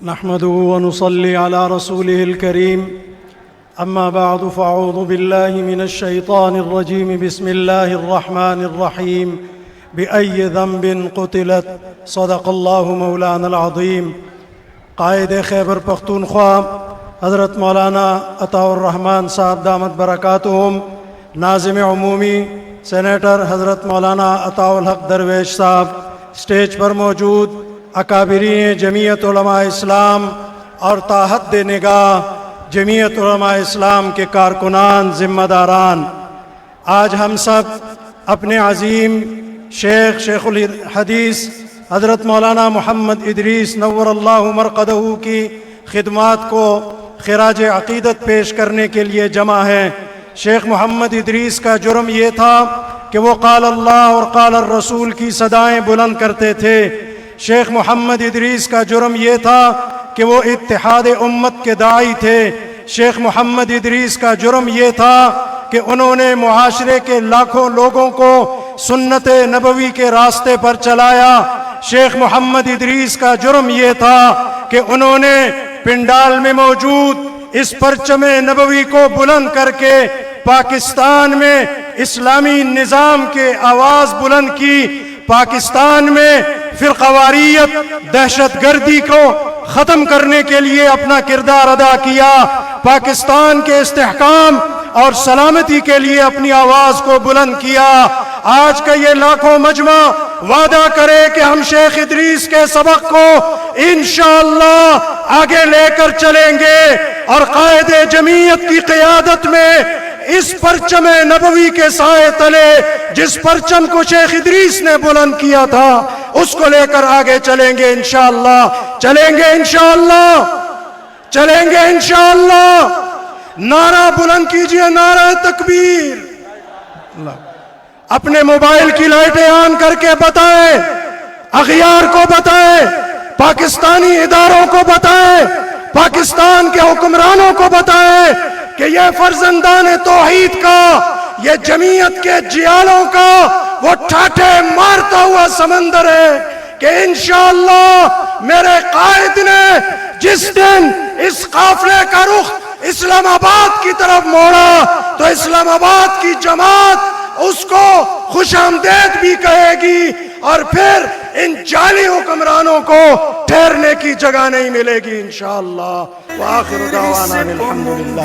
نحمده ونصلي على رسوله الكريم أما بعد فأعوذ بالله من الشيطان الرجيم بسم الله الرحمن الرحيم بأي ذنب قتلت صدق الله مولانا العظيم قائد خیبر پختونخوا حضرت مولانا عطاء الرحمن صاحب دامت برکاتہم، ناظم عمومی سینیٹر حضرت مولانا عطاء الحق درویش صاحب، سٹیج پر موجود اکابرین جمعیت علماء اسلام اور تاحد نگاہ جمعیت علماء اسلام کے کارکنان، ذمہ داران، آج ہم سب اپنے عظیم شیخ الحدیث حضرت مولانا محمد ادریس نور اللہ مرقدہ کی خدمات کو خراج عقیدت پیش کرنے کے لیے جمع ہیں۔ شیخ محمد ادریس کا جرم یہ تھا کہ وہ قال اللہ اور قال الرسول کی صدائیں بلند کرتے تھے۔ شیخ محمد ادریس کا جرم یہ تھا کہ وہ اتحاد امت کے داعی تھے۔ شیخ محمد ادریس کا جرم یہ تھا کہ انہوں نے معاشرے کے لاکھوں لوگوں کو سنت نبوی کے راستے پر چلایا۔ شیخ محمد ادریس کا جرم یہ تھا کہ انہوں نے پنڈال میں موجود اس پرچم نبوی کو بلند کر کے پاکستان میں اسلامی نظام کے آواز بلند کی، پاکستان میں فرقواریت، دہشت گردی کو ختم کرنے کے لیے اپنا کردار ادا کیا، پاکستان کے استحکام اور سلامتی کے لیے اپنی آواز کو بلند کیا۔ آج کا یہ لاکھوں مجمع وعدہ کرے کہ ہم شیخ ادریس کے سبق کو انشاءاللہ آگے لے کر چلیں گے اور قائد جمعیت کی قیادت میں اس پرچم نبوی کے سائے تلے جس پرچم کو شیخ ادریس نے بلند کیا تھا اس کو لے کر آگے چلیں گے انشاءاللہ، چلیں گے انشاءاللہ، چلیں گے انشاءاللہ۔ نعرہ بلند کیجئے، نعرہ تکبیر۔ اپنے موبائل کی لائٹیں آن کر کے بتائیں، اغیار کو بتائیں، پاکستانی اداروں کو بتائیں، پاکستان کے حکمرانوں کو بتائیں کہ یہ فرزندان توحید کا، یہ جمعیت کے جیالوں کا وہ ٹھاٹھے مارتا ہوا سمندر ہے کہ انشاءاللہ میرے قائد نے جس دن اس قافلے کا رخ اسلام آباد کی طرف موڑا تو اسلام آباد کی جماعت اس کو خوش آمدید بھی کہے گی اور پھر ان جعلی حکمرانوں کو ٹھہرنے کی جگہ نہیں ملے گی انشاءاللہ۔ وآخر دعوانا الحمدللہ۔